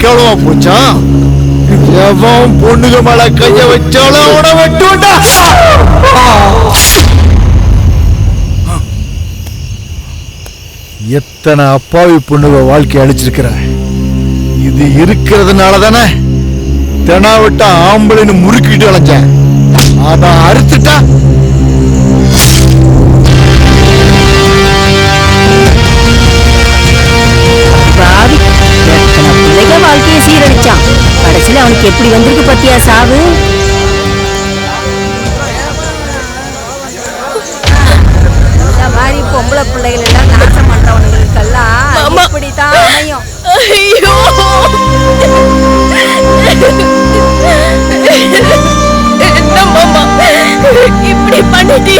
கேவலமா போச்சா? எவன் பொண்ணுங்க மேல கைய வச்சாலும் அவனை வெட்டுண்டா. எத்தனை அப்பாவி பொண்ணுங்க வாழ்க்கை அழிச்சிருக்கிற. இது இருக்கிறதுனால தானே தெனா விட்ட ஆம்பளைன்னு முறுக்கிட்டு அலைஞ்சேன். அதான் அறுத்துட்டா. வாழ்க்கையை சீரழிச்சான். கடைசியில் அவனுக்கு எப்படி வந்திருக்கு பத்தியா சாவு? இந்த மாதிரி பொம்பளை பிள்ளைகள் எல்லாம் நாசம் பண்றவனுங்களுக்கெல்லாம் இப்படித்தான் அமையும். இப்படி பண்ணிட்டே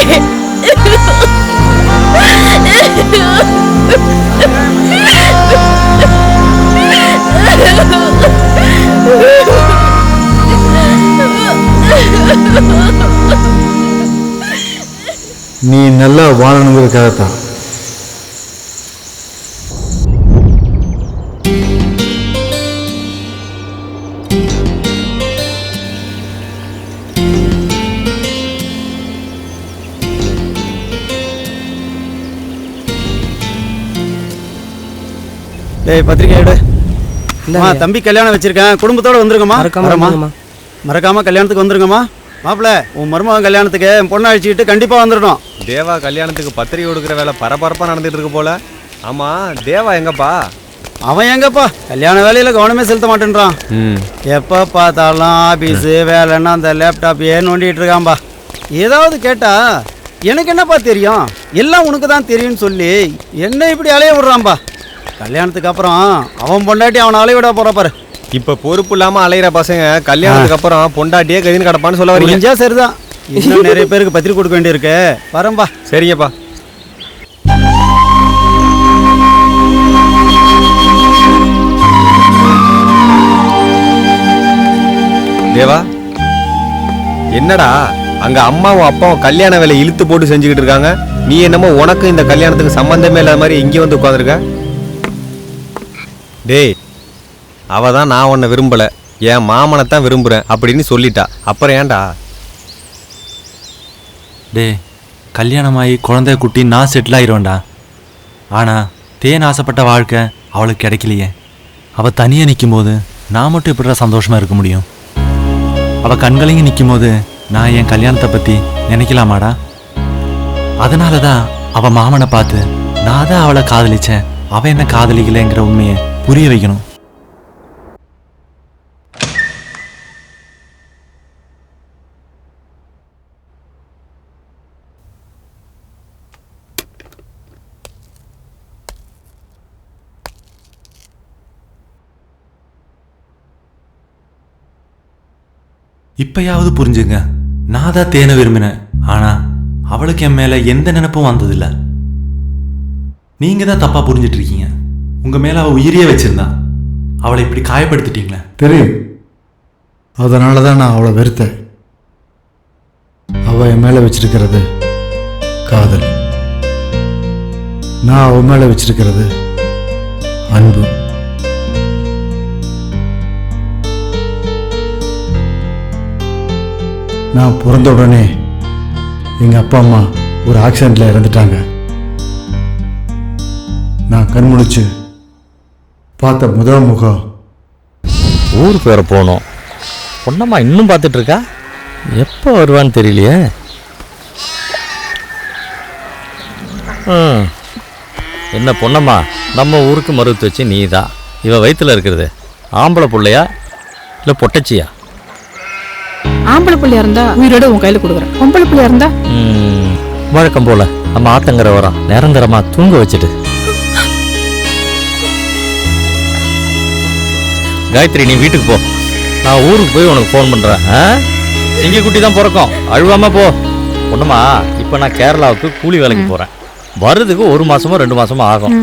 நீ நல்லா வாழணுங்கிறதுக்காகத்தான். டேய் பத்திரிக்கை எடு. தம்பி கல்யாணம் வச்சிருக்கேன், குடும்பத்தோட வந்துருங்கம்மா. மறக்காம கல்யாணத்துக்கு வந்துருங்கம்மா. மாப்பிள்ள, உன் மருமகன் கல்யாணத்துக்கு பொண்ணு அழிச்சுக்கிட்டு கண்டிப்பா வந்துடணும். தேவா கல்யாணத்துக்கு பத்திரிக்கை கொடுக்குற வேலை பரபரப்பா நடந்துட்டு இருக்கு போல. ஆமா, தேவா எங்கப்பா? அவன் எங்கப்பா கல்யாண வேலையில கவனமே செலுத்த மாட்டேன்றான். எப்ப பார்த்தாலும் ஆபீஸ் வேலைன்னா அந்த லேப்டாப் ஏன் நோண்டிட்டு இருக்கான்பா. ஏதாவது கேட்டா எனக்கு என்னப்பா தெரியும், எல்லாம் உனக்கு தான் தெரியும்னு சொல்லி என்ன இப்படி அலைய விடுறான்பா. கல்யாணத்துக்கு அப்புறம் அவன் பொண்டாட்டி அவனை அலைய விட போற பாரு. இப்ப பொறுப்பு இல்லாம அலையிற பசங்க கல்யாணத்துக்கு அப்புறம் பொண்டாட்டியே கதின்னு கிடப்பான்னு சொல்ல வரீங்க. சரிதான், இன்னும் நிறைய பேருக்கு பத்திரிக்கை கொடுக்க வேண்டியிருக்கு. வரம்பா. சரிங்கப்பா. தேவா, என்னடா அங்க அம்மாவும் அப்பாவும் கல்யாண வேலை இழுத்து போட்டு செஞ்சுக்கிட்டு இருக்காங்க. நீ என்னமோ உனக்கு இந்த கல்யாணத்துக்கு சம்பந்தமே இல்லாத மாதிரி இங்கே வந்து உட்காந்துருக்க. டேய், அவ தான் நான் உன்னை விரும்பல, என் மாமனைத்தான் விரும்புறேன் அப்படின்னு சொல்லிட்டா. அப்புறம் ஏன்டா? டே, கல்யாணமாகி குழந்தைய குட்டி நான் செட்டில் ஆயிடுவேன்டா. ஆனால் தேன் ஆசைப்பட்ட வாழ்க்கை அவளுக்கு கிடைக்கலையே. அவள் தனியாக நிற்கும் போது நான் மட்டும் எப்படிடா சந்தோஷமாக இருக்க முடியும்? அவள் கண்களையும் நிற்கும் போது நான் என் கல்யாணத்தை பற்றி நினைக்கலாமாடா? அதனால தான் அவள் மாமனை பார்த்து நான் தான் அவளை காதலிச்சேன், அவள் என்ன காதலிக்கலைங்கிற உண்மையை புரிய வைக்கணும். இப்பயாவது புரிஞ்சுங்க, நான் தான் தேனை விரும்பினேன். ஆனா அவளுக்கு என் மேல எந்த நினைப்பும் வந்ததில்லை. நீங்க தான் தப்பா புரிஞ்சிட்டு இருக்கீங்க. உங்க மேல அவ உயிரியே வச்சிருந்தா, அவளை இப்படி காயப்படுத்திட்டீங்களே. தெரியும், அதனால தான் நான் அவளை வெறுத்தேன். அவ என் மேல வச்சிருக்கிறது காதல், நான் அவ மேல வச்சிருக்கிறது அன்பு. நான் பிறந்த உடனே எங்கள் அப்பா அம்மா ஒரு ஆக்சிடெண்ட்டில் இறந்துட்டாங்க. நான் கண்முழிச்சு பார்த்த முதல் முகம். ஊருக்கு வேற போகணும். பொண்ணம்மா இன்னும் பார்த்துட்டு இருக்கா, எப்போ வருவான்னு தெரியலையே. என்ன பொண்ணம்மா, நம்ம ஊருக்கு மருத்துவ வச்சு நீ தான். இவ வயிற்றுல இருக்கிறது ஆம்பளை பிள்ளையா இல்லை பொட்டச்சியா? ஆம்பளை பிள்ளையா இருந்தா உயிரோட உன் கையில கொடுக்குறேன். பொம்பளை பிள்ளையா இருந்தா வழக்கம் போல நம்ம ஆத்தங்கரை வரோம், நிரந்தரமா தூங்க வச்சுட்டு. காயத்ரி, நீ வீட்டுக்கு போ, நான் ஊருக்கு போய் உனக்கு ஃபோன் பண்றேன். சிங்கக்குட்டி தான் பிறக்கும், அழுவாம போ. பொண்ணுமா, இப்போ நான் கேரளாவுக்கு கூலி வேலைக்கு போறேன். வர்றதுக்கு 1 மாசமோ 2 மாசமோ ஆகும்.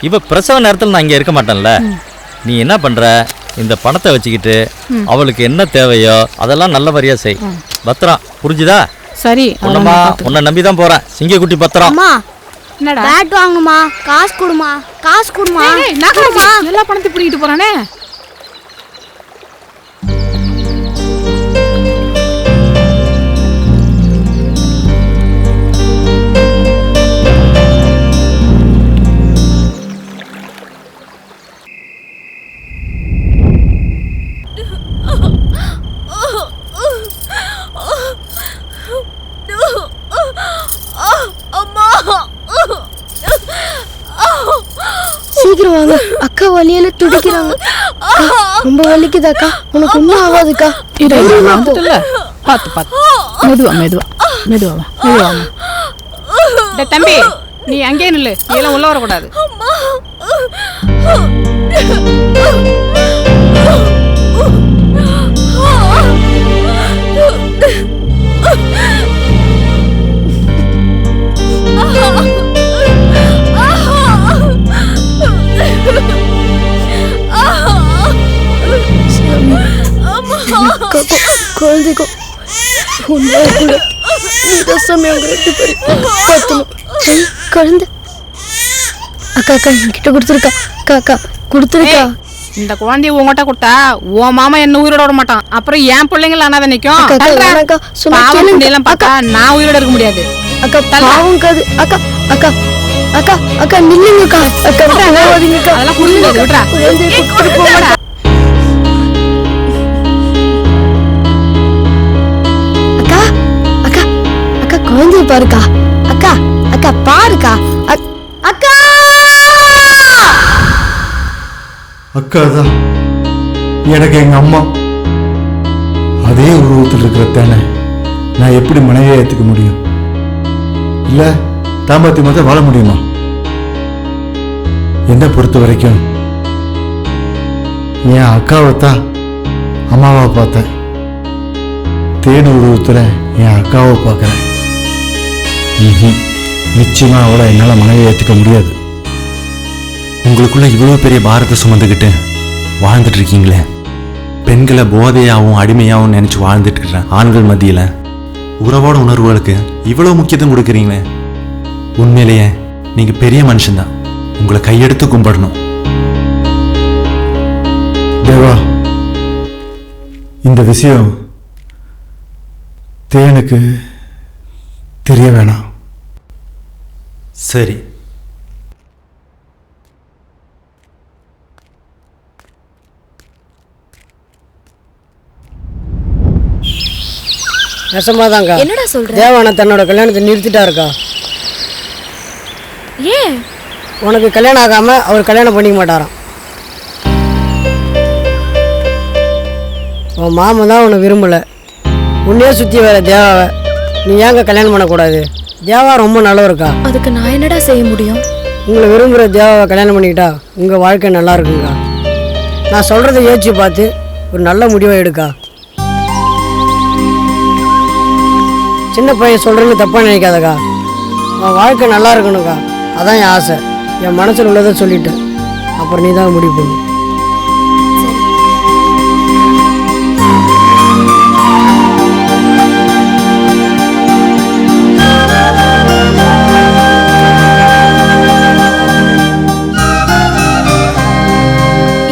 இப்போ பிரசவ நேரத்தில் நான் இங்கே இருக்க மாட்டேன்ல. நீ என்ன பண்ற, இந்த பணத்தை வச்சுக்கிட்டு அவளுக்கு என்ன தேவையோ அதெல்லாம் நல்ல வரியா செய். பத்திரம், புரிஞ்சுதா? சரி. பொண்ணுமா, உன்னை நம்பி தான் போறேன். சிங்கக்குட்டி பத்திரம். என்னடா பேட் வாங்குமா, காசு கொடுமா, காசு கொடுமா. எல்லா பணத்தையும் பிடிக்கிட்டு போறானே. வலியில துடிக்கிறாங்க. ரொம்ப வலிக்குதாக்கா? உனக்கு ஒன்றும் ஆகாதுக்கா. வந்துட்டுல பார்த்து பார்த்து மெதுவா மெதுவா மெதுவா மெதுவா. டேய் தம்பி, நீ அங்கேயே நில்லு, நீ எல்லாம் உள்ள வரக்கூடாது. குழந்தைக்கும் குழந்தை அக்கா அக்கா என்கிட்ட கொடுத்துருக்கா. அக்கா அக்கா கொடுத்துருக்கா. இந்த குழந்தைய உங்ககிட்ட கொடுத்தா உன் மாமா என்ன உயிரோட விட மாட்டான். அப்புறம் என் பிள்ளைங்கள அனாதை நிக்கும். எல்லாம் பார்த்தா நான் உயிரோட இருக்க முடியாது. அக்கா பாவம் காது. அக்கா அக்கா அக்கா அக்கா நில்லுங்கக்கா. அக்கா போகாதீங்கக்கா. அதெல்லாம் புரிஞ்சுது விட்றா. குழந்தைய கொடுத்துட்டு போங்கடா. அக்கா அக்கா அக்கா குழந்தைய பாருக்கா. அக்கா அக்கா பாருக்கா. அக்கா அக்கா தான் எனக்கு எங்க அம்மா. அதே உருவத்தில் இருக்கிற தேனை நான் எப்படி மனைவியை ஏற்றுக்க முடியும்? இல்ல தாம்பத்தியமாக வாழ முடியுமா? என்னை பொறுத்த வரைக்கும் என் அக்காவைத்தான் அம்மாவா பார்த்தேன். தேன் உருவத்தில் என் அக்காவை பார்க்குறேன். நிச்சயமா அவளை என்னால் மனைவியை ஏற்றுக்க முடியாது. உங்களுக்குள்ள இவ்வளோ பெரிய பாரத்தை சுமந்துக்கிட்டு வாழ்ந்துட்டு இருக்கீங்களே, பெண்களை போதையாகவும் அடிமையாகவும் நினைச்சு வாழ்ந்துட்டு இருக்கிற ஆண்கள் மத்தியில உறவோட உணர்வுகளுக்கு இவ்வளவு முக்கியத்துவம் கொடுக்குறீங்களே, உண்மையிலேயே நீங்க பெரிய மனுஷன்தான். உங்களை கையெடுத்து கும்பிடணும். தேவா, இந்த விஷயம் தேனுக்கு தெரிய வேணாம். சரி. நெசமாதான்க்கா. என்னடா சொல்ற? தேவான தன்னோட கல்யாணத்தை நிறுத்திட்டா இருக்கா. ஏன்? உனக்கு கல்யாணம் ஆகாம அவர் கல்யாணம் பண்ணிக்க மாட்டாராம். உன் மாமன் தான் உன்னை விரும்பலை. உன்னையே சுற்றி வர தேவாவை நீ ஏங்க கல்யாணம் பண்ணக்கூடாது? தேவா ரொம்ப நல்லவருக்கா. அதுக்கு நான் என்னடா செய்ய முடியும்? உங்களை விரும்புகிற தேவாவை கல்யாணம் பண்ணிக்கிட்டா உங்கள் வாழ்க்கை நல்லா இருக்குங்கக்கா. நான் சொல்கிறத யோசிச்சு பார்த்து ஒரு நல்ல முடிவை எடுக்கா. சின்ன பையன் சொல்கிறேன்னு தப்பாக நினைக்காதக்கா. உன் வாழ்க்கை நல்லா இருக்கணுக்கா. அதான் என் ஆசை. என் மனசில் உள்ளதை சொல்லிட்டேன். அப்புறம் நீ தான் முடிவு பண்ணு.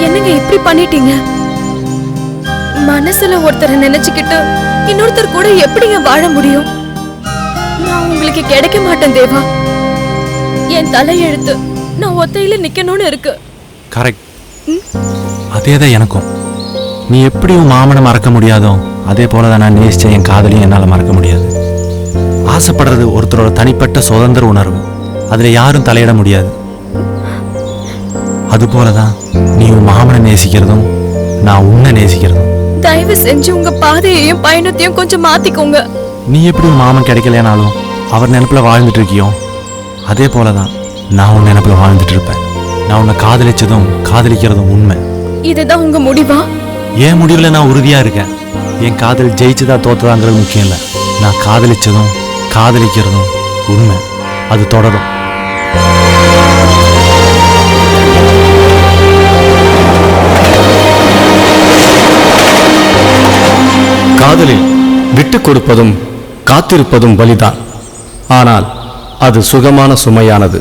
என்னங்க இப்படி பண்ணிட்டீங்க? மனசுல ஒருத்தரை நினைச்சுக்கிட்டு இன்னொருத்தர் கூட எப்படிங்க வாழ முடியும்? நான் உங்களுக்கு கிடைக்க மாட்டேன் தேவா. என் தலையெழுத்து நான் ஒத்தையில நிக்கணும்னு இருக்கு. கரெக்ட். அதேதான் எனக்கும். நீ எப்படி உன் மாமனை மறக்க முடியாதோ அதே போலதான் நான் நேசிச்ச என் காதலையும் என்னால் மறக்க முடியாது. ஆசைப்படுறது ஒருத்தரோட தனிப்பட்ட சுதந்திர உணர்வு. அதுல யாரும் தலையிட முடியாது. அது போலதான் நீ உன் மாமனை நேசிக்கிறதும் நான் உன்னை நேசிக்கிறதும். தயவு செஞ்சு உங்க பாதையையும் பயணத்தையும் கொஞ்சம் மாத்திக்கோங்க. நீ எப்படி உன் மாமன் கிடைக்கலனாலும் அவர் நினைப்புல வாழ்ந்துட்டு இருக்கியோ அதே போலதான் நான் உன் நினைப்புல வாழ்ந்துட்டு இருப்பேன். நான் உன்னை காதலிச்சதும் காதலிக்கிறதும் உண்மை. இதுதான் உங்க முடிவா? என் முடிவுல நான் உறுதியா இருக்கேன். என் காதல் ஜெயிச்சுதா தோத்ததாங்கிறது முக்கியம் இல்லை. நான் காதலிச்சதும் காதலிக்கிறதும் உண்மை. அது தொடரும். காதலில் விட்டு கொடுப்பதும் காத்திருப்பதும் வலிதான். ஆனால் அது சுகமான சுமையானது.